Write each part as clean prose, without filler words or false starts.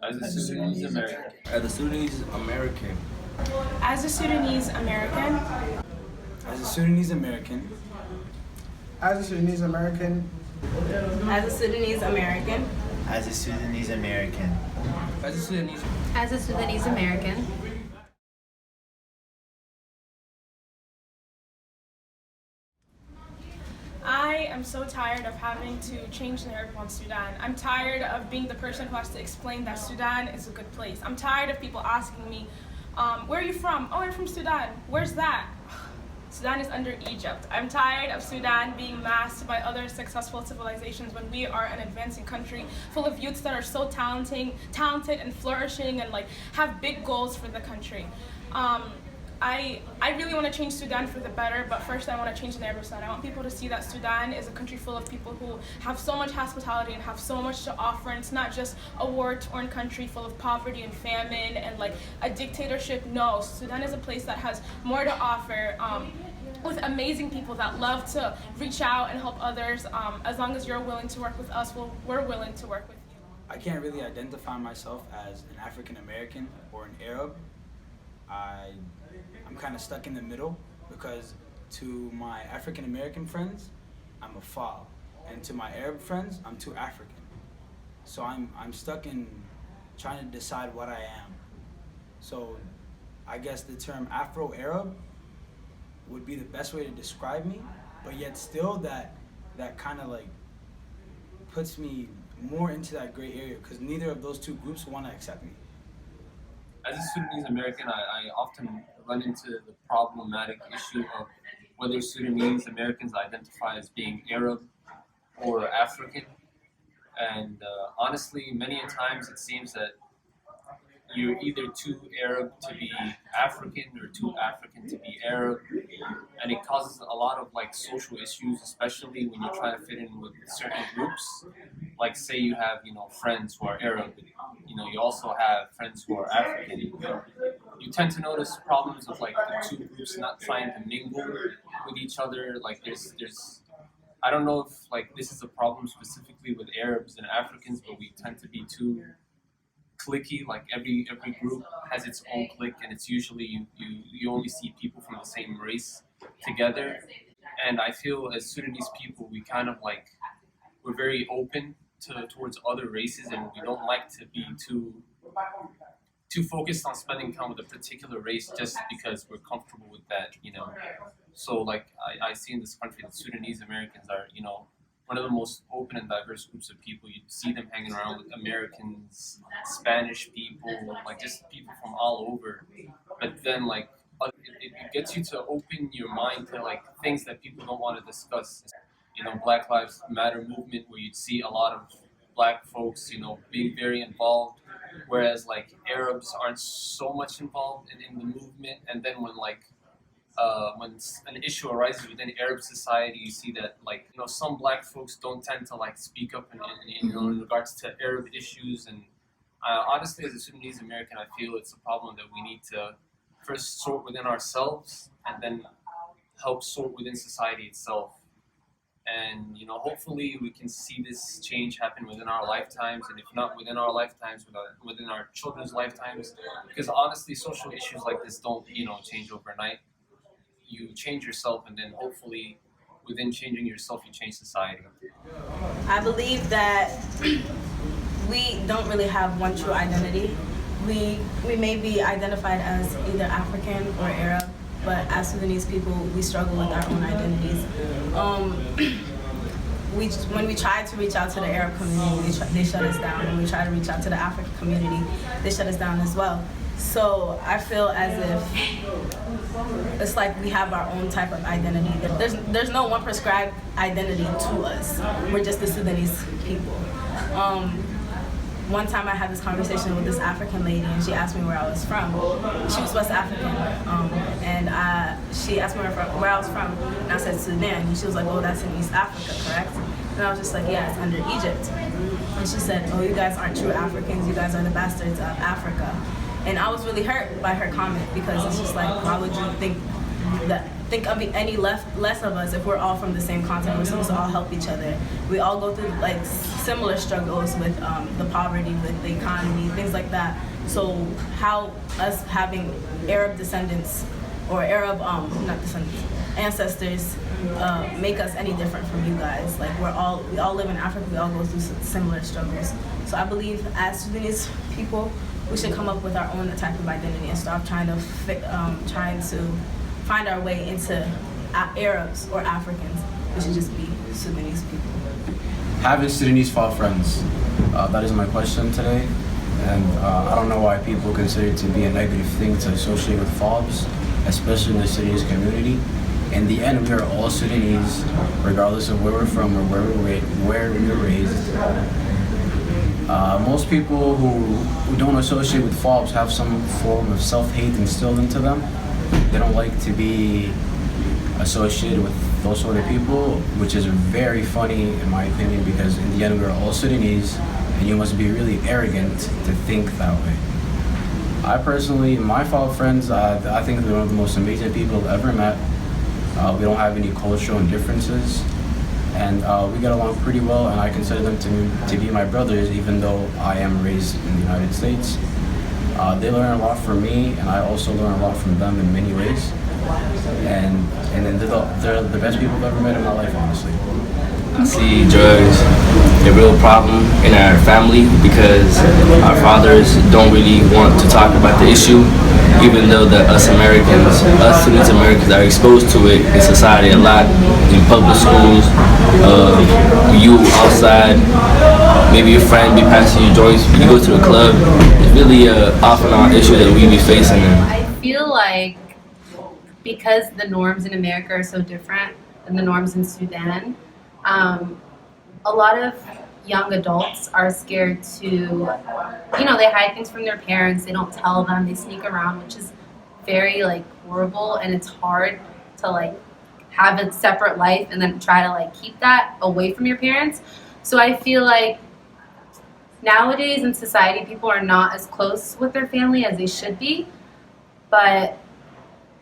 As a Sudanese American. As a Sudanese American. As a Sudanese American. As a Sudanese American. As a Sudanese American. As a Sudanese American. As a Sudanese American. As a Sudanese. As a Sudanese American. I am so tired of having to change the narrative on Sudan. I'm tired of being the person who has to explain that Sudan is a good place. I'm tired of people asking me, where are you from? Oh, I'm from Sudan. Where's that? Sudan is under Egypt. I'm tired of Sudan being masked by other successful civilizations when we are an advancing country full of youths that are so talented and flourishing and like have big goals for the country. I really want to change Sudan for the better, but first I want to change the narrative of Sudan. I want people to see that Sudan is a country full of people who have so much hospitality and have so much to offer, and it's not just a war-torn country full of poverty and famine and like a dictatorship. No, Sudan is a place that has more to offer, with amazing people that love to reach out and help others. As long as you're willing to work with us, we're willing to work with you. I can't really identify myself as an African American or an Arab. I'm kind of stuck in the middle because to my African American friends, I'm a Fal, and to my Arab friends, I'm too African. So I'm stuck in trying to decide what I am. So I guess the term Afro-Arab would be the best way to describe me, but yet still that kind of like puts me more into that gray area because neither of those two groups want to accept me. As a Sudanese American, I often run into the problematic issue of whether Sudanese Americans identify as being Arab or African. And honestly, many a times it seems that you're either too Arab to be African or too African to be Arab, and it causes a lot of like social issues, especially when you try to fit in with certain groups. Like say you have friends who are Arab, you also have friends who are African. You tend to notice problems of like the two groups not trying to mingle with each other. Like there's I don't know if like this is a problem specifically with Arabs and Africans, but we tend to be too cliquey. Like every group has its own clique, and it's usually you only see people from the same race together. And I feel as Sudanese people, we kind of like we're very open towards other races, and we don't like to be too focused on spending time with a particular race just because we're comfortable with that. So like I see in this country that Sudanese Americans are one of the most open and diverse groups of people. You see them hanging around with Americans, Spanish people, like just people from all over. But then like it gets you to open your mind to like things that people don't want to discuss. Black Lives Matter movement, where you'd see a lot of black folks, being very involved, whereas like Arabs aren't so much involved in the movement. And then when an issue arises within Arab society, you see that like some black folks don't tend to like speak up in regards to Arab issues. And honestly, as a Sudanese American, I feel it's a problem that we need to first sort within ourselves and then help sort within society itself. And hopefully we can see this change happen within our lifetimes, and if not within our lifetimes, within our children's lifetimes. Because honestly, social issues like this don't change overnight. You change yourself, and then hopefully within changing yourself, you change society. I believe that we don't really have one true identity. We may be identified as either African or Arab, but as Sudanese people, we struggle with our own identities. When we try to reach out to the Arab community, they shut us down. When we try to reach out to the African community, they shut us down as well. So I feel as if it's like we have our own type of identity. There's no one prescribed identity to us. We're just the Sudanese people. One time I had this conversation with this African lady, and she asked me where I was from. She was West African, and she asked me where I was from, and I said Sudan, and she was like, oh, that's in East Africa, correct? And I was just like, yeah, it's under Egypt. And she said, oh, you guys aren't true Africans, you guys are the bastards of Africa. And I was really hurt by her comment, because it's just like, why would you think any less of us if we're all from the same continent. We're supposed to all help each other. We all go through like similar struggles with the poverty, with the economy, things like that. So how us having Arab descendants or Arab not descendants, ancestors make us any different from you guys? Like we all live in Africa. We all go through similar struggles. So I believe as Sudanese people, we should come up with our own type of identity and stop trying to find our way into Arabs or Africans. We should just be Sudanese people. Having Sudanese fall friends. That is my question today. And I don't know why people consider it to be a negative thing to associate with FOBs, especially in the Sudanese community. In the end, we are all Sudanese, regardless of where we're from or where we were raised. Most people who don't associate with FOBs have some form of self-hate instilled into them. They don't like to be associated with those sort of people, which is very funny in my opinion, because in the end we're all Sudanese and you must be really arrogant to think that way. I personally, my FOB friends, I think they're one of the most amazing people I've ever met. We don't have any cultural differences, and we get along pretty well, and I consider them to be my brothers, even though I am raised in the United States. They learn a lot from me, and I also learn a lot from them in many ways. And then they're the best people I've ever met in my life, honestly. I see drugs a real problem in our family because our fathers don't really want to talk about the issue, even though us Sudanese Americans are exposed to it in society a lot, in public schools, you outside, maybe your friend be passing you joints, you go to the club. It's really off and on issue that we be facing. I feel like because the norms in America are so different than the norms in Sudan, a lot of young adults are scared to, they hide things from their parents, they don't tell them, they sneak around, which is very horrible, and it's hard to have a separate life and then try to keep that away from your parents. So I feel like nowadays in society people are not as close with their family as they should be, but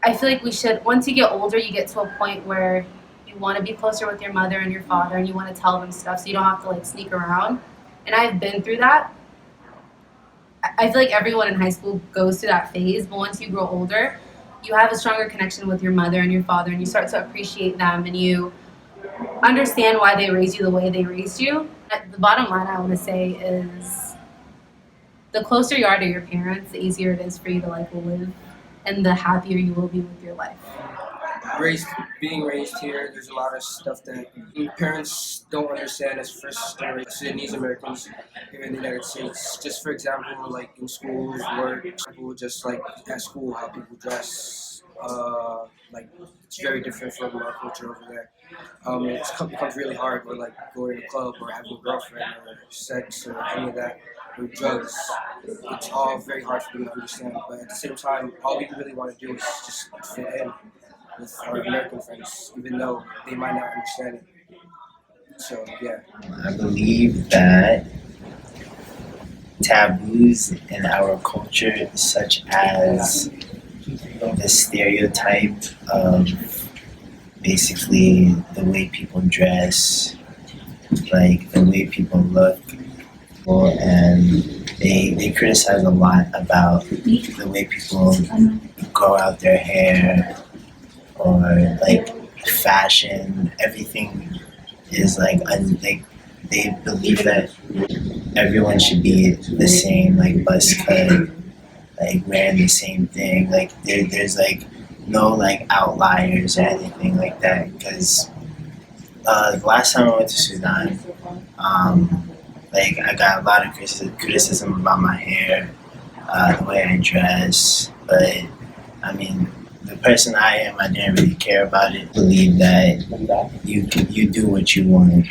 I feel like we should, once you get older, you get to a point where you want to be closer with your mother and your father, and you want to tell them stuff so you don't have to sneak around. And I've been through that. I feel like everyone in high school goes through that phase, but once you grow older, you have a stronger connection with your mother and your father, and you start to appreciate them, and you understand why they raised you the way they raised you. The bottom line I want to say is the closer you are to your parents, the easier it is for you to live, and the happier you will be with your life. Being raised here, there's a lot of stuff that parents don't understand as first generation Sudanese Americans here in the United States. Just for example, in schools, work, just at school, how people dress, it's very different from our culture over there. It becomes really hard with going to a club or having a girlfriend or sex or any of that, or drugs. It's all very hard for them to understand. But at the same time, all we really want to do is just fit in with our American friends, even though they might not understand it. So, yeah. I believe that taboos in our culture, such as the stereotype of basically the way people dress, the way people look, and they criticize a lot about the way people grow out their hair, or fashion. Everything is they believe that everyone should be the same, buzz cut, wearing the same thing. There's no outliers or anything like that. Because the last time I went to Sudan, I got a lot of criticism about my hair, the way I dress, but I mean, the person I am, I didn't really care about it. Believe that you do what you want.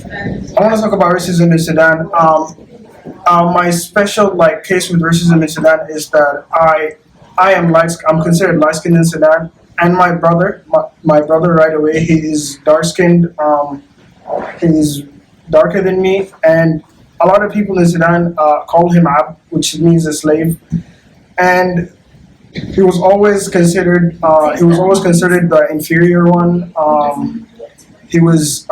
I want to talk about racism in Sudan. My special case with racism in Sudan is that I'm considered light skinned in Sudan, and my brother right away, he is dark skinned. He's darker than me, and a lot of people in Sudan call him Ab, which means a slave. And He was always considered. He was always considered the inferior one. He was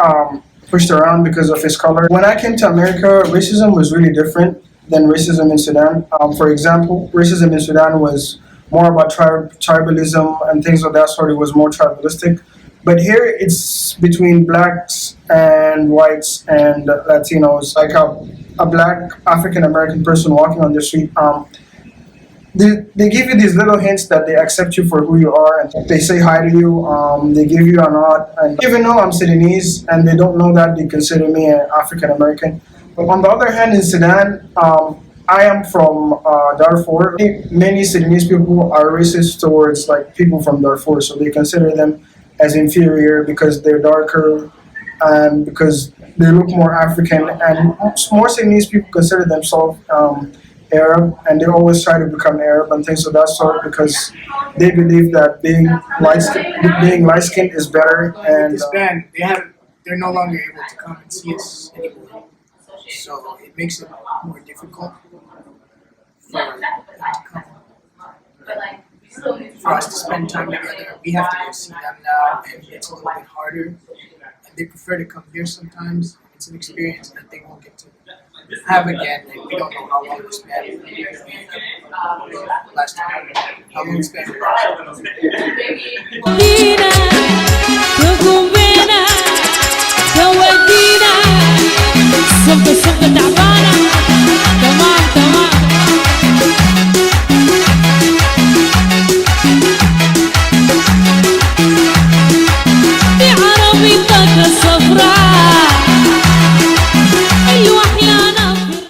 pushed around because of his color. When I came to America, racism was really different than racism in Sudan. For example, racism in Sudan was more about tribalism and things of that sort. It was more tribalistic. But here it's between blacks and whites and Latinos. Like a black African American person walking on the street, they give you these little hints that they accept you for who you are, and they say hi to you. They give you a nod, and even though I'm Sudanese and they don't know that, they consider me an African American. But on the other hand, in Sudan, I am from Darfur. Many Sudanese people are racist towards like people from Darfur, so they consider them as inferior because they're darker and because they look more African. And more Sudanese people consider themselves Arab, and they always try to become Arab and things of that sort because they believe that being light skinned is better. And this band, they're no longer able to come and see us anymore, so it makes it more difficult for them to come. For us to spend time together, we have to go see them now, and it's a little bit harder. And they prefer to come here sometimes. It's an experience that they won't get to have again, and we don't know how long this band will be. Last time, how long this band will last.